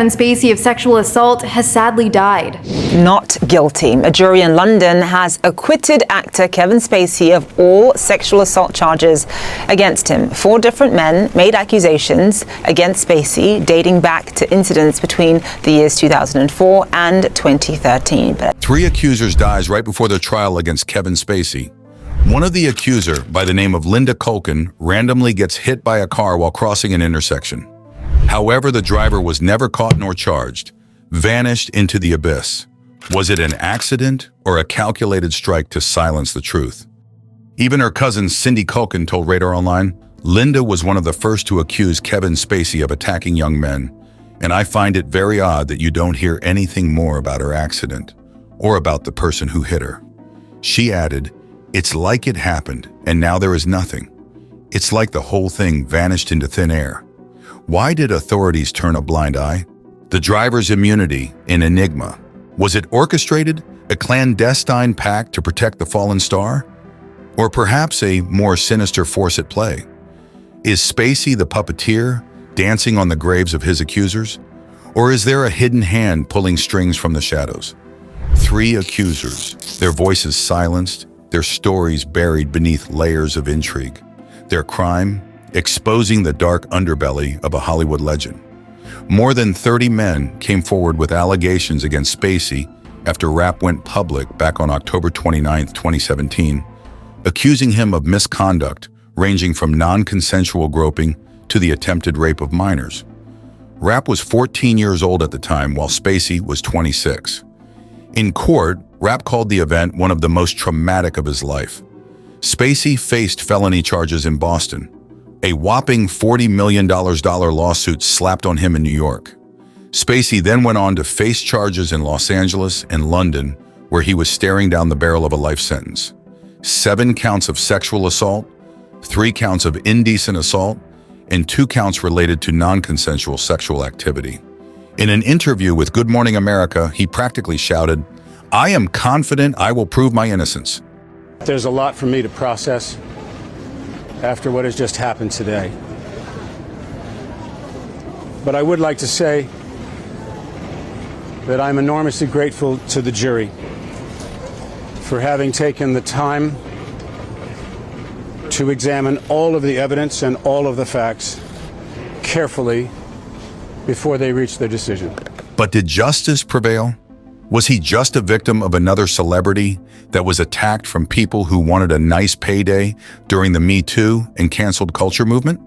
Kevin Spacey of sexual assault has sadly died. Not guilty. A jury in London has acquitted actor Kevin Spacey of all sexual assault charges against him. 4 different men made accusations against Spacey dating back to incidents between the years 2004 and 2013. 3 accusers dies right before their trial against Kevin Spacey. One of the accuser, by the name of Linda Culkin, randomly gets hit by a car while crossing an intersection. However, the driver was never caught nor charged, vanished into the abyss. Was it an accident or a calculated strike to silence the truth? Even her cousin Cindy Culkin told Radar Online, Linda was one of the first to accuse Kevin Spacey of attacking young men, and I find it very odd that you don't hear anything more about her accident or about the person who hit her. She added, "It's like it happened, and now there is nothing. It's like the whole thing vanished into thin air." Why did authorities turn a blind eye? The driver's immunity, an enigma. Was it orchestrated, a clandestine pact to protect the fallen star? Or perhaps a more sinister force at play? Is Spacey the puppeteer, dancing on the graves of his accusers? Or is there a hidden hand pulling strings from the shadows? 3 accusers, their voices silenced, their stories buried beneath layers of intrigue. Their crime, exposing the dark underbelly of a Hollywood legend. More than 30 men came forward with allegations against Spacey after Rapp went public back on October 29, 2017, accusing him of misconduct ranging from non-consensual groping to the attempted rape of minors. Rapp was 14 years old at the time, while Spacey was 26. In court, Rapp called the event one of the most traumatic of his life. Spacey faced felony charges in Boston, a whopping $40 million lawsuit slapped on him in New York. Spacey then went on to face charges in Los Angeles and London, where he was staring down the barrel of a life sentence. 7 counts of sexual assault, 3 counts of indecent assault, and 2 counts related to non-consensual sexual activity. In an interview with Good Morning America, he practically shouted, "I am confident I will prove my innocence." There's a lot for me to process after what has just happened today. But I would like to say that I'm enormously grateful to the jury for having taken the time to examine all of the evidence and all of the facts carefully before they reached their decision. But did justice prevail? Was he just a victim of another celebrity that was attacked from people who wanted a nice payday during the Me Too and canceled culture movement?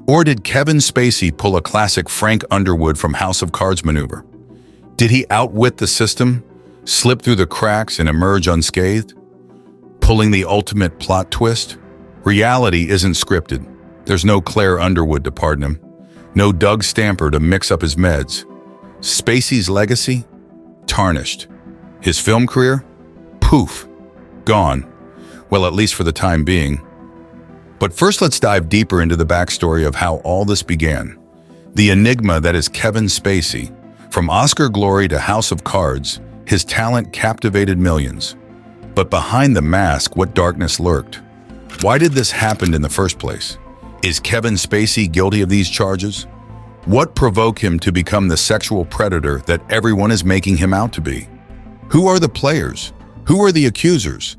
Or did Kevin Spacey pull a classic Frank Underwood from House of Cards maneuver? Did he outwit the system, slip through the cracks and emerge unscathed? Pulling the ultimate plot twist? Reality isn't scripted. There's no Claire Underwood to pardon him, no Doug Stamper to mix up his meds. Spacey's legacy? Tarnished. His film career? Poof. Gone. Well, at least for the time being. But first, let's dive deeper into the backstory of how all this began. The enigma that is Kevin Spacey. From Oscar glory to House of Cards, his talent captivated millions. But behind the mask, what darkness lurked? Why did this happen in the first place? Is Kevin Spacey guilty of these charges? What provoked him to become the sexual predator that everyone is making him out to be? Who are the players? Who are the accusers?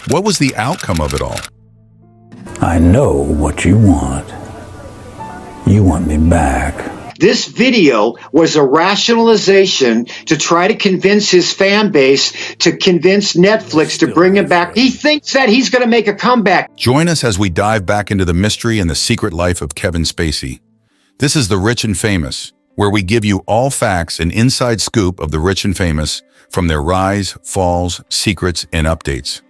What was the outcome of it all? I know what you want. You want me back. This video was a rationalization to try to convince his fan base, to convince Netflix to bring him back. He thinks that he's going to make a comeback. Join us as we dive back into the mystery and the secret life of Kevin Spacey. This is The Rich and Famous, where we give you all facts and inside scoop of the rich and famous, from their rise, falls, secrets, and updates.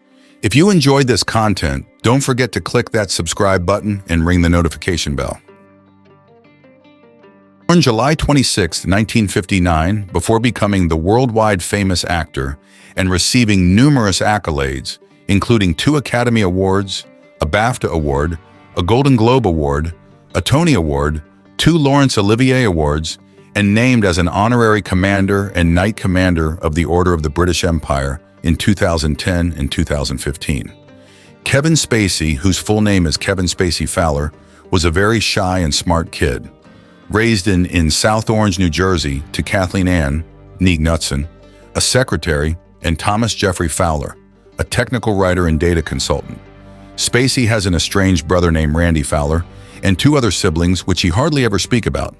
If you enjoyed this content, don't forget to click that subscribe button and ring the notification bell. Born July 26, 1959, before becoming the worldwide famous actor and receiving numerous accolades, including 2 Academy Awards, a BAFTA Award, a Golden Globe Award, a Tony Award, 2 Laurence Olivier Awards, and named as an honorary commander and Knight Commander of the Order of the British Empire in 2010 and 2015. Kevin Spacey, whose full name is Kevin Spacey Fowler, was a very shy and smart kid. raised in South Orange, New Jersey, to Kathleen Ann, nee Knutson, a secretary, and Thomas Jeffrey Fowler, a technical writer and data consultant. Spacey has an estranged brother named Randy Fowler and two other siblings which he hardly ever speak about.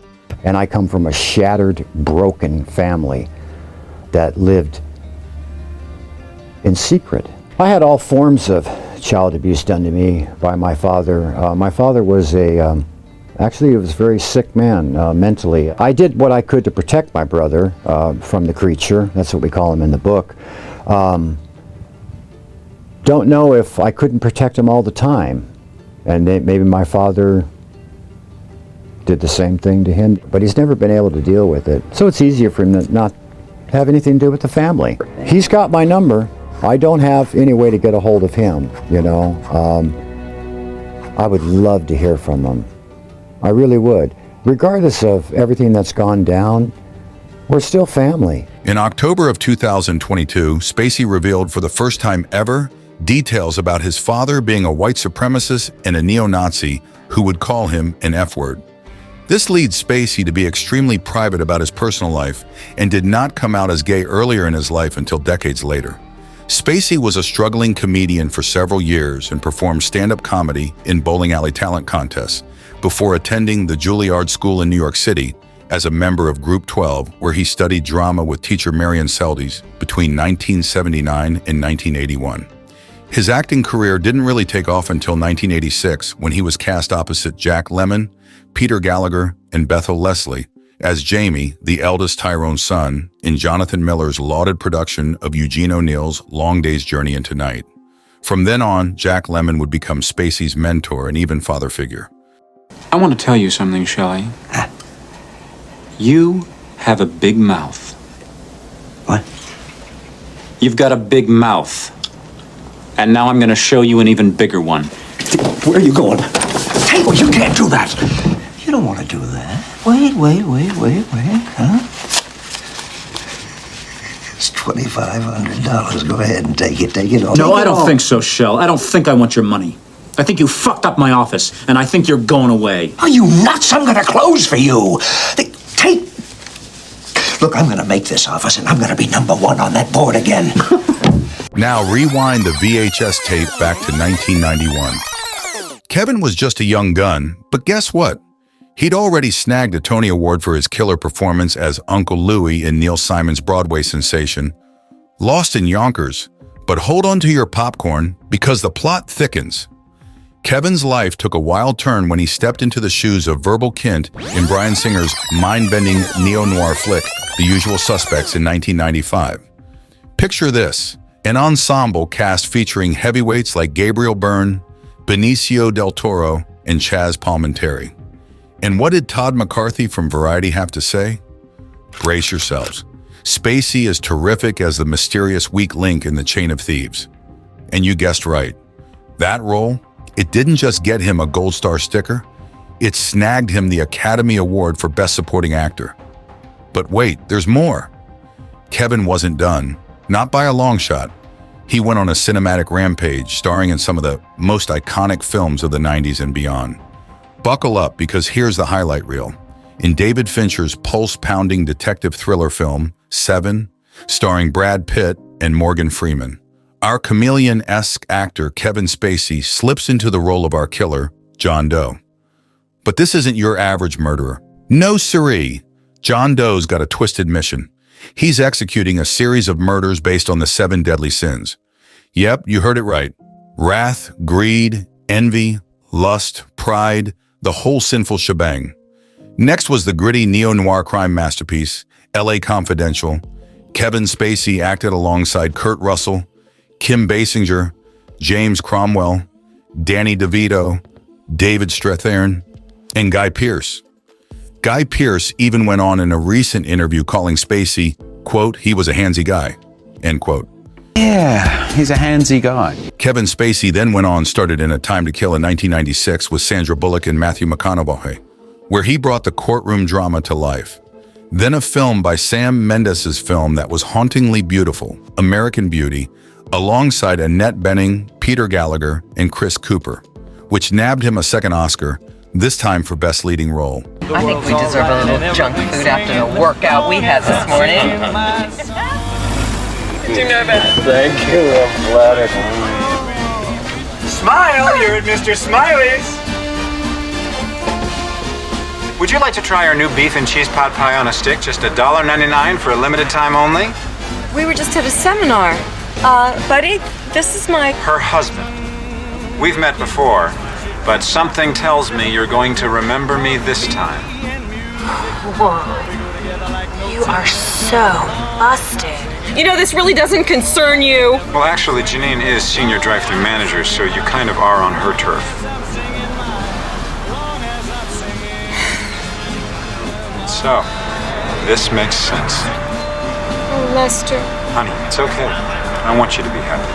And I come from a shattered, broken family that lived in secret. I had all forms of child abuse done to me by my father. My father was actually he was a very sick man mentally. I did what I could to protect my brother from the creature. That's what we call him in the book. Don't know if I couldn't protect him all the time. And maybe my father did the same thing to him, but he's never been able to deal with it. So it's easier for him to not have anything to do with the family. He's got my number. I don't have any way to get a hold of him, you know. I would love to hear from him. I really would. Regardless of everything that's gone down, we're still family. In October of 2022, Spacey revealed for the first time ever details about his father being a white supremacist and a neo-Nazi who would call him an F-word. This leads Spacey to be extremely private about his personal life and did not come out as gay earlier in his life until decades later. Spacey was a struggling comedian for several years and performed stand-up comedy in bowling alley talent contests before attending the Juilliard School in New York City as a member of Group 12, where he studied drama with teacher Marion Seldes between 1979 and 1981. His acting career didn't really take off until 1986 when he was cast opposite Jack Lemmon, Peter Gallagher, and Bethel Leslie as Jamie, the eldest Tyrone's son, in Jonathan Miller's lauded production of Eugene O'Neill's Long Day's Journey into Night. From then on, Jack Lemmon would become Spacey's mentor and even father figure. I want to tell you something, Shelley. You have a big mouth. What? You've got a big mouth. And now I'm going to show you an even bigger one. Where are you going? Hey, well, you can't do that. You don't want to do that. Wait, huh? It's $2,500. Go ahead and take it all. No, I don't think so, Shell. I don't think I want your money. I think you fucked up my office, and I think you're going away. Are you nuts? I'm going to close for you. Look, I'm going to make this office, and I'm going to be #1 on that board again. Now rewind the VHS tape back to 1991. Kevin was just a young gun, but guess what? He'd already snagged a Tony Award for his killer performance as Uncle Louie in Neil Simon's Broadway sensation, Lost in Yonkers. But hold on to your popcorn, because the plot thickens. Kevin's life took a wild turn when he stepped into the shoes of Verbal Kint in Bryan Singer's mind-bending neo-noir flick, The Usual Suspects, in 1995. Picture this, an ensemble cast featuring heavyweights like Gabriel Byrne, Benicio del Toro, and Chaz Palminteri. And what did Todd McCarthy from Variety have to say? Brace yourselves. Spacey is terrific as the mysterious weak link in the chain of thieves. And you guessed right. That role, it didn't just get him a Gold Star sticker, it snagged him the Academy Award for Best Supporting Actor. But wait, there's more. Kevin wasn't done, not by a long shot. He went on a cinematic rampage, starring in some of the most iconic films of the 90s and beyond. Buckle up, because here's the highlight reel. In David Fincher's pulse-pounding detective thriller film, Seven, starring Brad Pitt and Morgan Freeman, our chameleon-esque actor Kevin Spacey slips into the role of our killer, John Doe. But this isn't your average murderer. No siree. John Doe's got a twisted mission. He's executing a series of murders based on the 7 deadly sins. Yep, you heard it right. Wrath, greed, envy, lust, pride, the whole sinful shebang. Next was the gritty neo-noir crime masterpiece, LA Confidential. Kevin Spacey acted alongside Kurt Russell, Kim Basinger, James Cromwell, Danny DeVito, David Strathairn, and Guy Pearce. Guy Pearce even went on in a recent interview calling Spacey, quote, he was a handsy guy, end quote. Yeah, he's a handsy guy. Kevin Spacey then went on, started in A Time to Kill in 1996 with Sandra Bullock and Matthew McConaughey, where he brought the courtroom drama to life. Then a film by Sam Mendes' film that was hauntingly beautiful, American Beauty, alongside Annette Bening, Peter Gallagher, and Chris Cooper, which nabbed him a second Oscar, this time for Best Leading Role. I think we deserve a little junk food after the workout we had this morning. Too nervous. Thank you, I'm flattered. Smile, you're at Mr. Smiley's. Would you like to try our new beef and cheese pot pie on a stick? Just $1.99 for a limited time only? We were just at a seminar. Buddy, this is Her husband. We've met before, but something tells me you're going to remember me this time. Whoa. You are so busted. You know, this really doesn't concern you. Well, actually, Janine is senior drive-thru manager, so you kind of are on her turf. So, this makes sense. Oh, Lester. Honey, it's okay. I want you to be happy.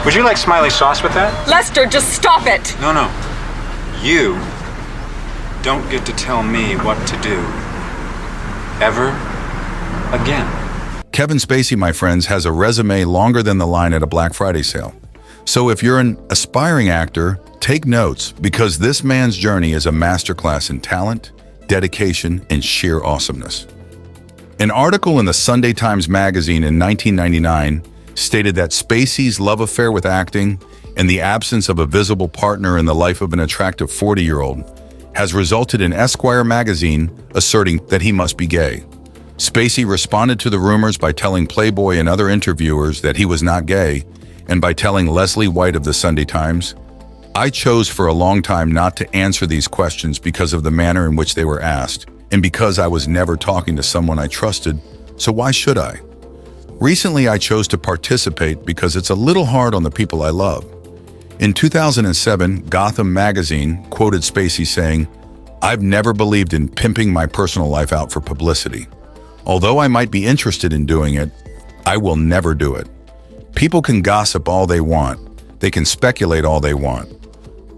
Would you like smiley sauce with that? Lester, just stop it. No, no. You don't get to tell me what to do. Ever again. Kevin Spacey, my friends, has a resume longer than the line at a Black Friday sale. So if you're an aspiring actor, take notes, because this man's journey is a masterclass in talent, dedication, and sheer awesomeness. An article in the Sunday Times magazine in 1999 stated that Spacey's love affair with acting and the absence of a visible partner in the life of an attractive 40-year-old has resulted in Esquire magazine asserting that he must be gay. Spacey responded to the rumors by telling Playboy and other interviewers that he was not gay, and by telling Leslie White of the Sunday Times, "I chose for a long time not to answer these questions because of the manner in which they were asked, and because I was never talking to someone I trusted, so why should I? Recently, I chose to participate because it's a little hard on the people I love." In 2007, Gotham magazine quoted Spacey saying, "I've never believed in pimping my personal life out for publicity. Although I might be interested in doing it, I will never do it. People can gossip all they want. They can speculate all they want.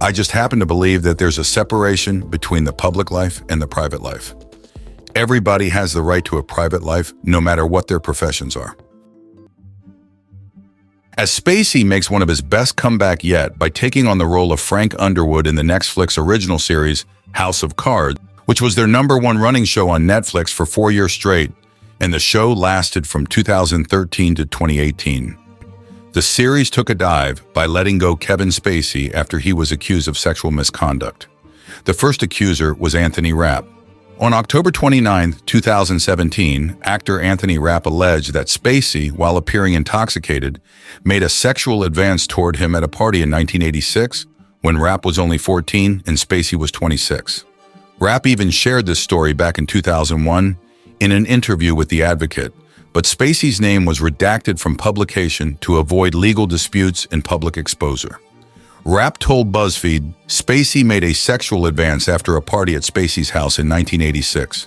I just happen to believe that there's a separation between the public life and the private life. Everybody has the right to a private life, no matter what their professions are." As Spacey makes one of his best comeback yet by taking on the role of Frank Underwood in the Netflix original series House of Cards, which was their #1 running show on Netflix for 4 years straight, and the show lasted from 2013 to 2018. The series took a dive by letting go Kevin Spacey after he was accused of sexual misconduct. The first accuser was Anthony Rapp. On October 29, 2017, actor Anthony Rapp alleged that Spacey, while appearing intoxicated, made a sexual advance toward him at a party in 1986 when Rapp was only 14 and Spacey was 26. Rapp even shared this story back in 2001 in an interview with The Advocate, but Spacey's name was redacted from publication to avoid legal disputes and public exposure. Rapp told BuzzFeed Spacey made a sexual advance after a party at Spacey's house in 1986.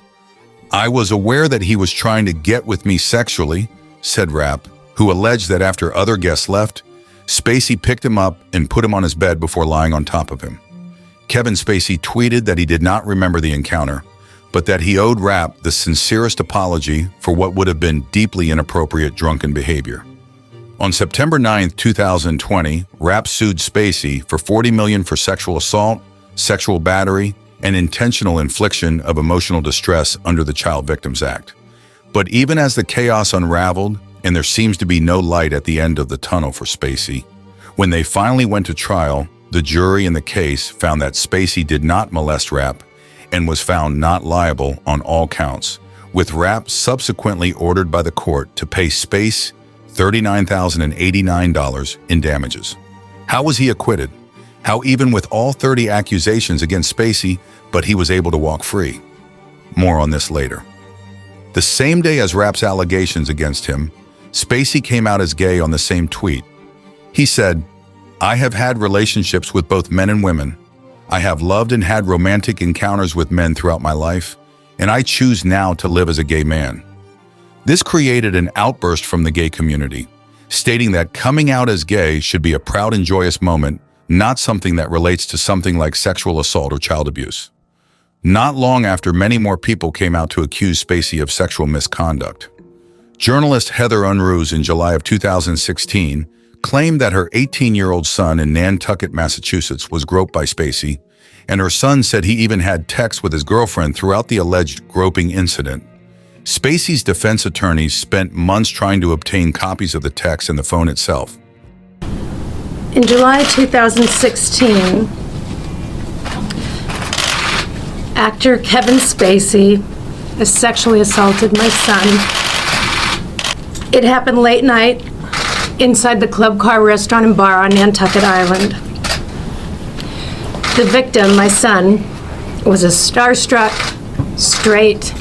"I was aware that he was trying to get with me sexually," said Rapp, who alleged that after other guests left, Spacey picked him up and put him on his bed before lying on top of him. Kevin Spacey tweeted that he did not remember the encounter, but that he owed Rapp the sincerest apology for what would have been deeply inappropriate drunken behavior. On September 9, 2020, Rapp sued Spacey for $40 million for sexual assault, sexual battery, and intentional infliction of emotional distress under the Child Victims Act. But even as the chaos unraveled, and there seems to be no light at the end of the tunnel for Spacey, when they finally went to trial, the jury in the case found that Spacey did not molest Rapp and was found not liable on all counts, with Rapp subsequently ordered by the court to pay Spacey $39,089 in damages. How was he acquitted? How even with all 30 accusations against Spacey, but he was able to walk free? More on this later. The same day as Rapp's allegations against him, Spacey came out as gay on the same tweet. He said, "I have had relationships with both men and women. I have loved and had romantic encounters with men throughout my life, and I choose now to live as a gay man." This created an outburst from the gay community, stating that coming out as gay should be a proud and joyous moment, not something that relates to something like sexual assault or child abuse. Not long after, many more people came out to accuse Spacey of sexual misconduct. Journalist Heather Unruh in July of 2016 claimed that her 18-year-old son in Nantucket, Massachusetts was groped by Spacey, and her son said he even had texts with his girlfriend throughout the alleged groping incident. Spacey's defense attorneys spent months trying to obtain copies of the text and the phone itself. In July 2016, actor Kevin Spacey has sexually assaulted my son. It happened late night inside the Club Car restaurant and bar on Nantucket Island. The victim, my son, was a starstruck, straight,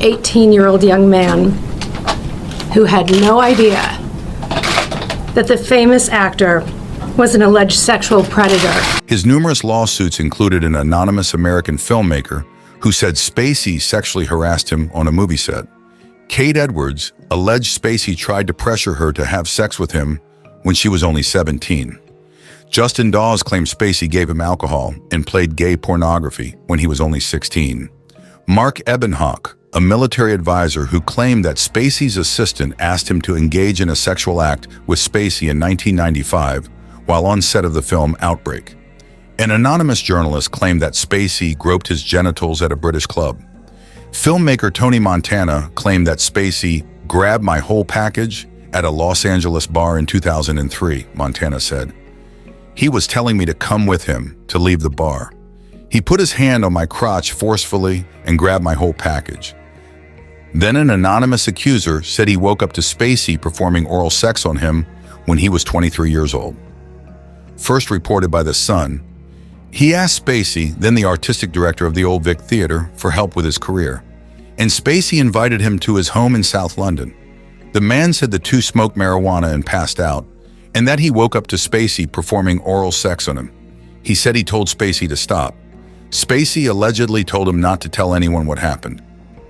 18-year-old young man who had no idea that the famous actor was an alleged sexual predator. His numerous lawsuits included an anonymous American filmmaker who said Spacey sexually harassed him on a movie set. Kate Edwards alleged Spacey tried to pressure her to have sex with him when she was only 17. Justin Dawes claimed Spacey gave him alcohol and played gay pornography when he was only 16. Mark Ebenhock, a military advisor who claimed that Spacey's assistant asked him to engage in a sexual act with Spacey in 1995 while on set of the film Outbreak. An anonymous journalist claimed that Spacey groped his genitals at a British club. Filmmaker Tony Montana claimed that Spacey grabbed my whole package at a Los Angeles bar in 2003, Montana said. He was telling me to come with him to leave the bar. He put his hand on my crotch forcefully and grabbed my whole package. Then an anonymous accuser said he woke up to Spacey performing oral sex on him when he was 23 years old. First reported by The Sun, he asked Spacey, then the artistic director of the Old Vic Theatre, for help with his career, and Spacey invited him to his home in South London. The man said the two smoked marijuana and passed out, and that he woke up to Spacey performing oral sex on him. He said he told Spacey to stop. Spacey allegedly told him not to tell anyone what happened.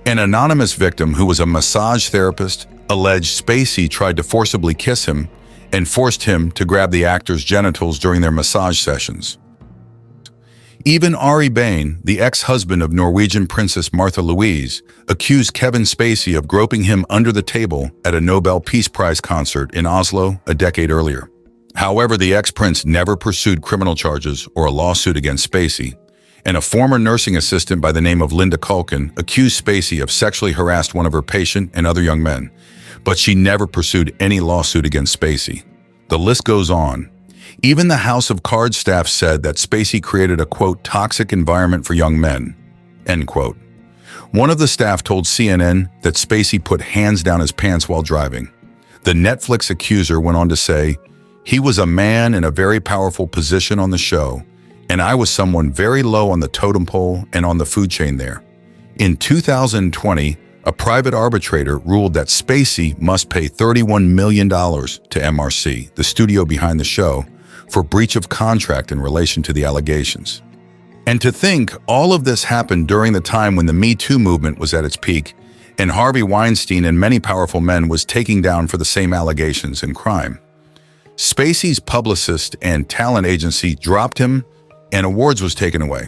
An anonymous victim who was a massage therapist alleged Spacey tried to forcibly kiss him and forced him to grab the actor's genitals during their massage sessions. Even Ari Behn, the ex-husband of Norwegian Princess Martha Louise, accused Kevin Spacey of groping him under the table at a Nobel Peace Prize concert in Oslo a decade earlier. However, the ex-prince never pursued criminal charges or a lawsuit against Spacey, and a former nursing assistant by the name of Linda Culkin accused Spacey of sexually harassed one of her patients and other young men, but she never pursued any lawsuit against Spacey. The list goes on. Even the House of Cards staff said that Spacey created a, quote, toxic environment for young men, end quote. One of the staff told CNN that Spacey put hands down his pants while driving. The Netflix accuser went on to say, he was a man in a very powerful position on the show, and I was someone very low on the totem pole and on the food chain there. In 2020, a private arbitrator ruled that Spacey must pay $31 million to MRC, the studio behind the show, for breach of contract in relation to the allegations. And to think all of this happened during the time when the Me Too movement was at its peak, and Harvey Weinstein and many powerful men was taking down for the same allegations and crime. Spacey's publicist and talent agency dropped him, and awards was taken away.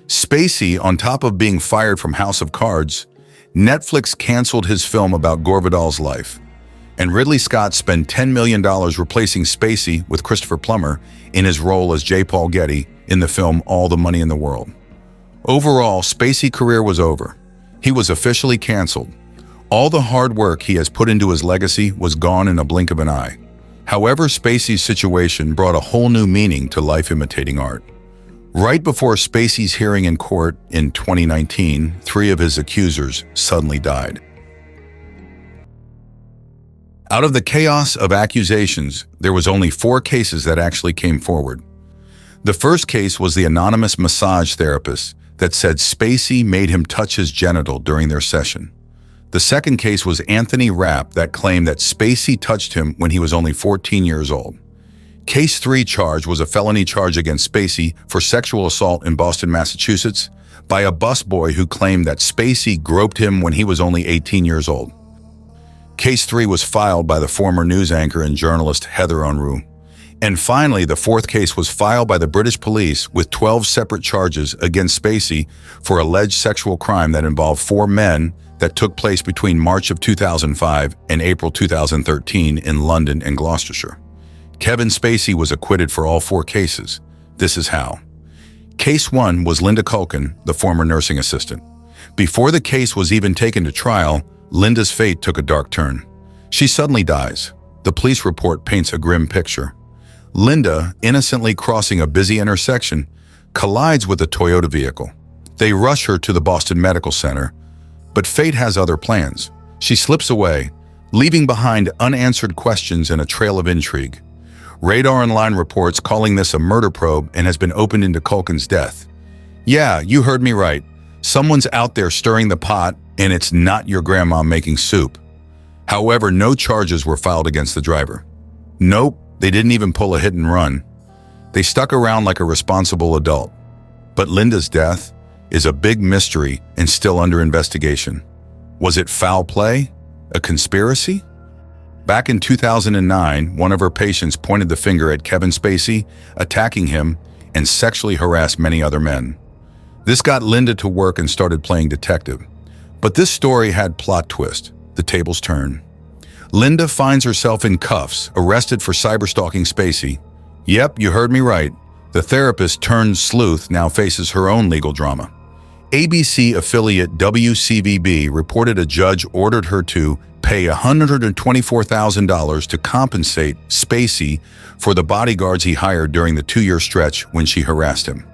Spacey, on top of being fired from House of Cards, Netflix canceled his film about Gore Vidal's life, and Ridley Scott spent $10 million replacing Spacey with Christopher Plummer in his role as J. Paul Getty in the film All the Money in the World. Overall, Spacey's career was over. He was officially canceled. All the hard work he has put into his legacy was gone in a blink of an eye. However, Spacey's situation brought a whole new meaning to life-imitating art. Right before Spacey's hearing in court in 2019, 3 of his accusers suddenly died. Out of the chaos of accusations, there was only 4 cases that actually came forward. The first case was the anonymous massage therapist that said Spacey made him touch his genital during their session. The second case was Anthony Rapp that claimed that Spacey touched him when he was only 14 years old. Case 3 charge was a felony charge against Spacey for sexual assault in Boston, Massachusetts, by a busboy who claimed that Spacey groped him when he was only 18 years old. Case 3 was filed by the former news anchor and journalist Heather Unruh. And finally, the 4th case was filed by the British police with 12 separate charges against Spacey for alleged sexual crime that involved 4 men that took place between March of 2005 and April 2013 in London and Gloucestershire. Kevin Spacey was acquitted for all 4 cases. This is how. Case 1 was Linda Culkin, the former nursing assistant. Before the case was even taken to trial, Linda's fate took a dark turn. She suddenly dies. The police report paints a grim picture. Linda, innocently crossing a busy intersection, collides with a Toyota vehicle. They rush her to the Boston Medical Center, but fate has other plans. She slips away, leaving behind unanswered questions and a trail of intrigue. Radar Online reports calling this a murder probe and has been opened into Culkin's death. Yeah, you heard me right. Someone's out there stirring the pot, and it's not your grandma making soup. However, no charges were filed against the driver. Nope, they didn't even pull a hit and run. They stuck around like a responsible adult. But Linda's death is a big mystery and still under investigation. Was it foul play? A conspiracy? Back in 2009, one of her patients pointed the finger at Kevin Spacey, attacking him, and sexually harassed many other men. This got Linda to work and started playing detective. But this story had plot twist. The tables turn. Linda finds herself in cuffs, arrested for cyberstalking Spacey. Yep, you heard me right. The therapist turned sleuth now faces her own legal drama. ABC affiliate WCVB reported a judge ordered her to pay $124,000 to compensate Spacey for the bodyguards he hired during the 2-year stretch when she harassed him.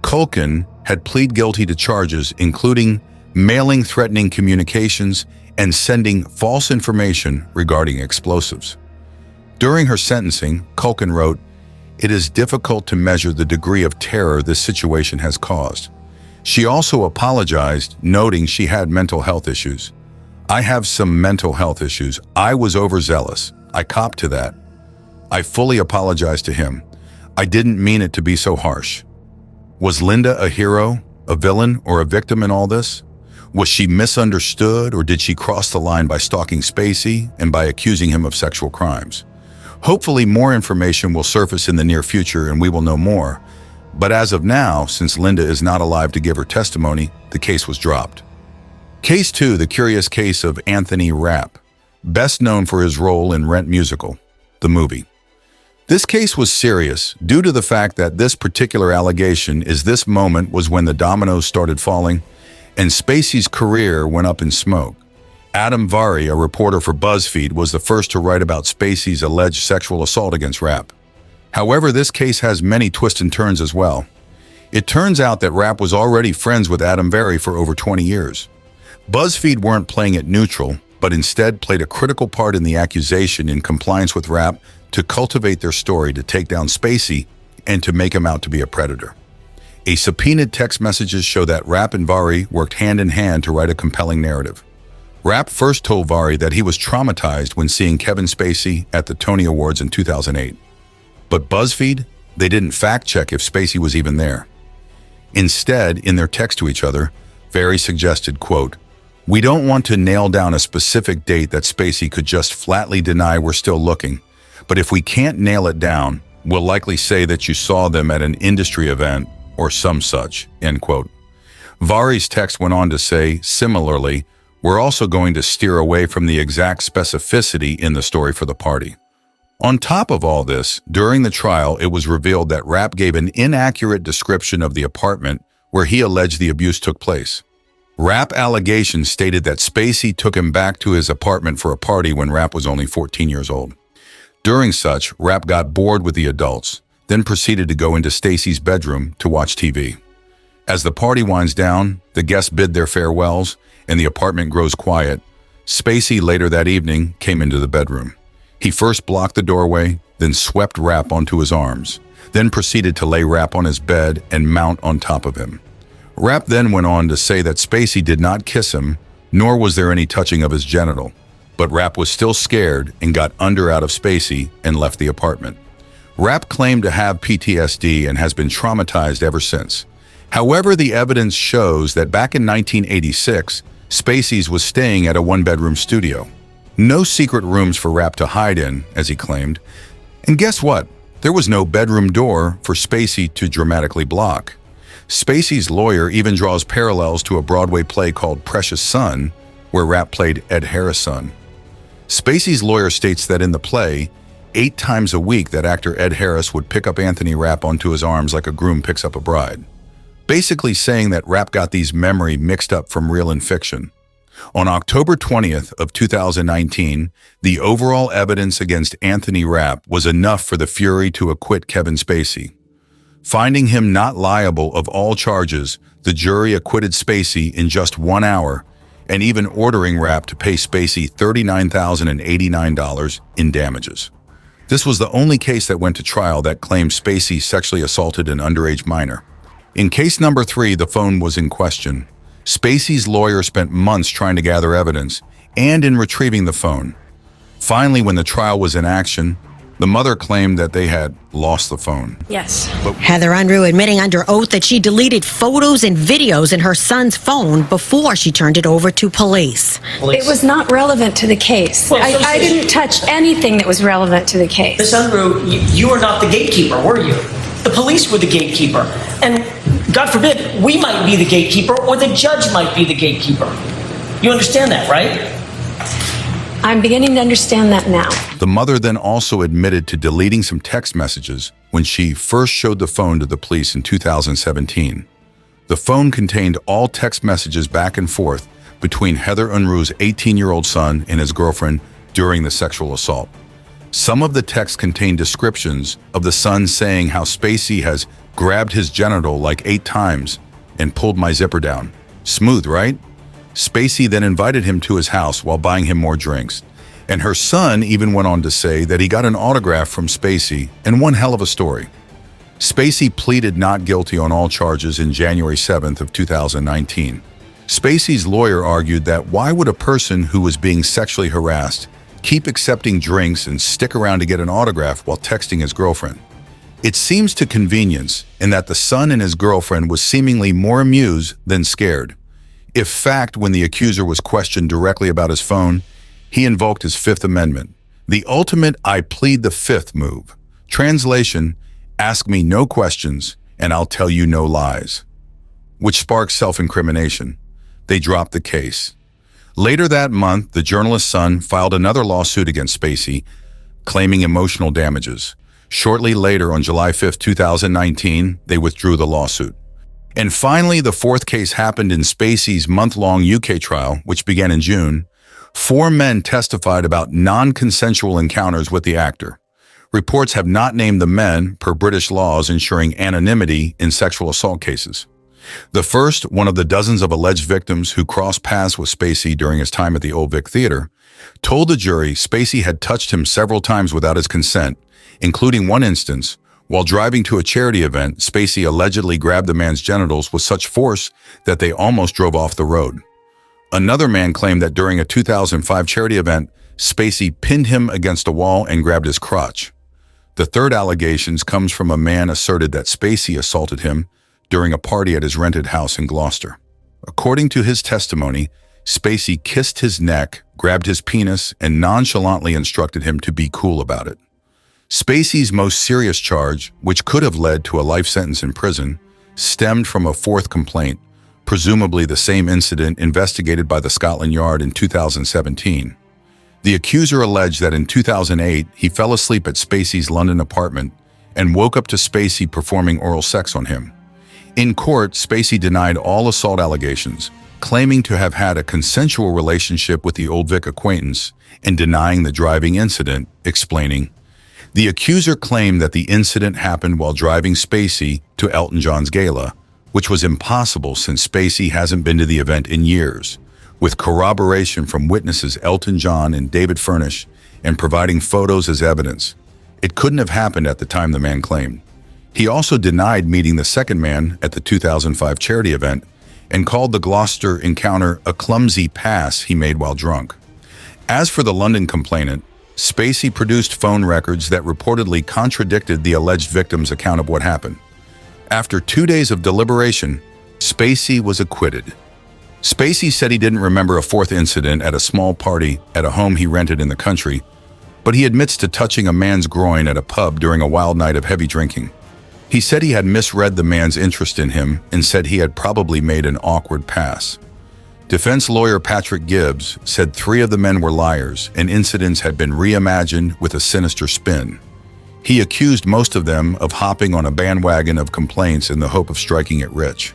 Culkin had pleaded guilty to charges including mailing threatening communications and sending false information regarding explosives. During her sentencing, Culkin wrote, "It is difficult to measure the degree of terror this situation has caused." She also apologized, noting she had mental health issues. "I have some mental health issues. I was overzealous. I copped to that. I fully apologize to him. I didn't mean it to be so harsh." Was Linda a hero, a villain, or a victim in all this? Was she misunderstood, or did she cross the line by stalking Spacey and by accusing him of sexual crimes? Hopefully more information will surface in the near future and we will know more. But as of now, since Linda is not alive to give her testimony, the case was dropped. Case 2, the curious case of Anthony Rapp, best known for his role in Rent musical, the movie. This case was serious due to the fact that this particular allegation is this moment was when the dominoes started falling and Spacey's career went up in smoke. Adam Vari, a reporter for BuzzFeed, was the first to write about Spacey's alleged sexual assault against Rapp. However, this case has many twists and turns as well. It turns out that Rapp was already friends with Adam Vari for over 20 years. BuzzFeed weren't playing it neutral, but instead played a critical part in the accusation in compliance with Rapp to cultivate their story to take down Spacey and to make him out to be a predator. A subpoenaed text messages show that Rapp and Vari worked hand in hand to write a compelling narrative. Rapp first told Vari that he was traumatized when seeing Kevin Spacey at the Tony Awards in 2008. But BuzzFeed, they didn't fact-check if Spacey was even there. Instead, in their text to each other, Vari suggested, quote, "We don't want to nail down a specific date that Spacey could just flatly deny we're still looking, but if we can't nail it down, we'll likely say that you saw them at an industry event or some such," end quote. Vari's text went on to say, similarly, "We're also going to steer away from the exact specificity in the story for the party." On top of all this, during the trial, it was revealed that Rapp gave an inaccurate description of the apartment where he alleged the abuse took place. Rapp allegations stated that Spacey took him back to his apartment for a party when Rapp was only 14 years old. During such, Rapp got bored with the adults, then proceeded to go into Stacey's bedroom to watch TV. As the party winds down, the guests bid their farewells, and the apartment grows quiet. Spacey later that evening came into the bedroom. He first blocked the doorway, then swept Rapp onto his arms, then proceeded to lay Rapp on his bed and mount on top of him. Rapp then went on to say that Spacey did not kiss him, nor was there any touching of his genital, but Rapp was still scared and got under out of Spacey and left the apartment. Rapp claimed to have PTSD and has been traumatized ever since. However, the evidence shows that back in 1986, Spacey's was staying at a one-bedroom studio. No secret rooms for Rapp to hide in, as he claimed. And guess what? There was no bedroom door for Spacey to dramatically block. Spacey's lawyer even draws parallels to a Broadway play called Precious Son, where Rapp played Ed Harris' son. Spacey's lawyer states that in the play, 8 times a week that actor Ed Harris would pick up Anthony Rapp onto his arms like a groom picks up a bride. basically saying that Rapp got these memory mixed up from real and fiction. On October 20th of 2019, the overall evidence against Anthony Rapp was enough for the Fury to acquit Kevin Spacey. Finding him not liable of all charges, the jury acquitted Spacey in just 1 hour, and even ordering Rapp to pay Spacey $39,089 in damages. This was the only case that went to trial that claimed Spacey sexually assaulted an underage minor. In case number 3, the phone was in question. Spacey's lawyer spent months trying to gather evidence and in retrieving the phone. Finally, when the trial was in action, the mother claimed that they had lost the phone. Yes. Heather Unruh admitting under oath that she deleted photos and videos in her son's phone before she turned it over to police. It was not relevant to the case. I didn't touch anything that was relevant to the case. Ms. Unruh, you were not the gatekeeper, were you? The police were the gatekeeper. And God forbid, we might be the gatekeeper or the judge might be the gatekeeper. You understand that, right? I'm beginning to understand that now. The mother then also admitted to deleting some text messages when she first showed the phone to the police in 2017. The phone contained all text messages back and forth between Heather Unruh's 18-year-old son and his girlfriend during the sexual assault. Some of the texts contained descriptions of the son saying how Spacey has grabbed his genital like 8 times and pulled my zipper down. Smooth, right? Spacey then invited him to his house while buying him more drinks. And her son even went on to say that he got an autograph from Spacey, and one hell of a story. Spacey pleaded not guilty on all charges in January 7th of 2019. Spacey's lawyer argued that why would a person who was being sexually harassed keep accepting drinks and stick around to get an autograph while texting his girlfriend? It seems to convenience in that the son and his girlfriend was seemingly more amused than scared. In fact, when the accuser was questioned directly about his phone, he invoked his Fifth Amendment, the ultimate I plead the fifth move. Translation, ask me no questions and I'll tell you no lies, which sparked self-incrimination. They dropped the case. Later that month, the journalist's son filed another lawsuit against Spacey, claiming emotional damages. Shortly later, on July 5, 2019, they withdrew the lawsuit. And finally, the fourth case happened in Spacey's month-long UK trial, which began in June. 4 men testified about non-consensual encounters with the actor. Reports have not named the men, per British laws ensuring anonymity in sexual assault cases. The first, one of the dozens of alleged victims who crossed paths with Spacey during his time at the Old Vic Theater, told the jury Spacey had touched him several times without his consent, including one instance. While driving to a charity event, Spacey allegedly grabbed the man's genitals with such force that they almost drove off the road. Another man claimed that during a 2005 charity event, Spacey pinned him against a wall and grabbed his crotch. The third allegations comes from a man asserted that Spacey assaulted him during a party at his rented house in Gloucester. According to his testimony, Spacey kissed his neck, grabbed his penis, and nonchalantly instructed him to be cool about it. Spacey's most serious charge, which could have led to a life sentence in prison, stemmed from a fourth complaint, presumably the same incident investigated by the Scotland Yard in 2017. The accuser alleged that in 2008, he fell asleep at Spacey's London apartment and woke up to Spacey performing oral sex on him. In court, Spacey denied all assault allegations, claiming to have had a consensual relationship with the Old Vic acquaintance and denying the driving incident, explaining, the accuser claimed that the incident happened while driving Spacey to Elton John's gala, which was impossible since Spacey hasn't been to the event in years, with corroboration from witnesses Elton John and David Furnish and providing photos as evidence. It couldn't have happened at the time the man claimed. He also denied meeting the second man at the 2005 charity event and called the Gloucester encounter a clumsy pass he made while drunk. As for the London complainant, Spacey produced phone records that reportedly contradicted the alleged victim's account of what happened. After 2 days of deliberation, Spacey was acquitted. Spacey said he didn't remember a fourth incident at a small party at a home he rented in the country, but he admits to touching a man's groin at a pub during a wild night of heavy drinking. He said he had misread the man's interest in him and said he had probably made an awkward pass. Defense lawyer Patrick Gibbs said 3 of the men were liars and incidents had been reimagined with a sinister spin. He accused most of them of hopping on a bandwagon of complaints in the hope of striking it rich.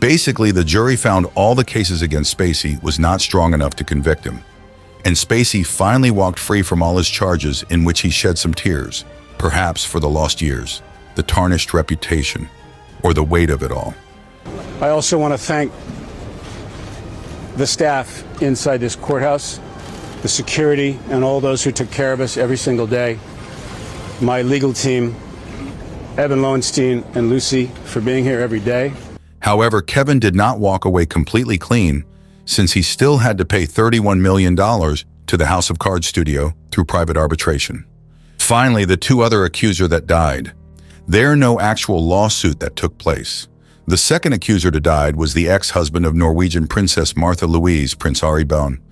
Basically, the jury found all the cases against Spacey was not strong enough to convict him, and Spacey finally walked free from all his charges, in which he shed some tears, perhaps for the lost years, the tarnished reputation, or the weight of it all. I also want to thank the staff inside this courthouse, the security, and all those who took care of us every single day. My legal team, Evan Lowenstein and Lucy, for being here every day. However, Kevin did not walk away completely clean, since he still had to pay $31 million to the House of Cards studio through private arbitration. Finally, the two other accusers that died. There no actual lawsuit that took place. The second accuser to die was the ex-husband of Norwegian Princess Martha Louise, Prince Ari Bone.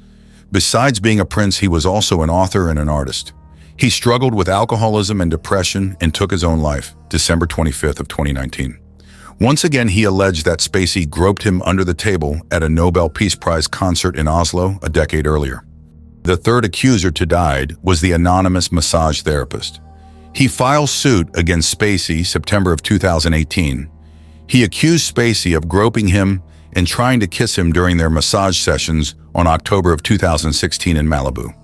Besides being a prince, he was also an author and an artist. He struggled with alcoholism and depression and took his own life, December 25th of 2019. Once again, he alleged that Spacey groped him under the table at a Nobel Peace Prize concert in Oslo a decade earlier. The third accuser to die was the anonymous massage therapist. He filed suit against Spacey September of 2018. He accused Spacey of groping him and trying to kiss him during their massage sessions on October of 2016 in Malibu.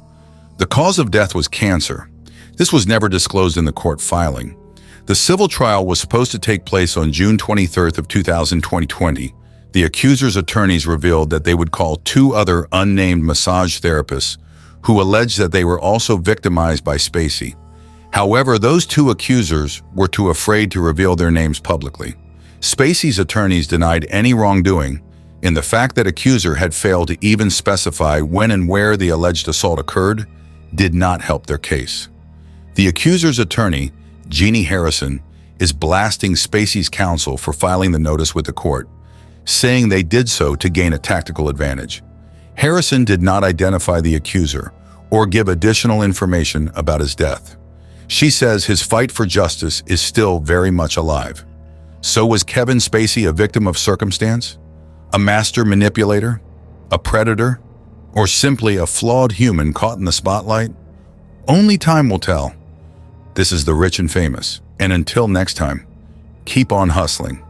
The cause of death was cancer. This was never disclosed in the court filing. The civil trial was supposed to take place on June 23rd of 2020. The accuser's attorneys revealed that they would call two other unnamed massage therapists who alleged that they were also victimized by Spacey. However, those two accusers were too afraid to reveal their names publicly. Spacey's attorneys denied any wrongdoing, and the fact that accuser had failed to even specify when and where the alleged assault occurred did not help their case. The accuser's attorney, Jeannie Harrison, is blasting Spacey's counsel for filing the notice with the court, saying they did so to gain a tactical advantage. Harrison did not identify the accuser or give additional information about his death. She says his fight for justice is still very much alive. So was Kevin Spacey a victim of circumstance? A master manipulator? A predator? Or simply a flawed human caught in the spotlight? Only time will tell. This is The Rich and Famous, and until next time, keep on hustling.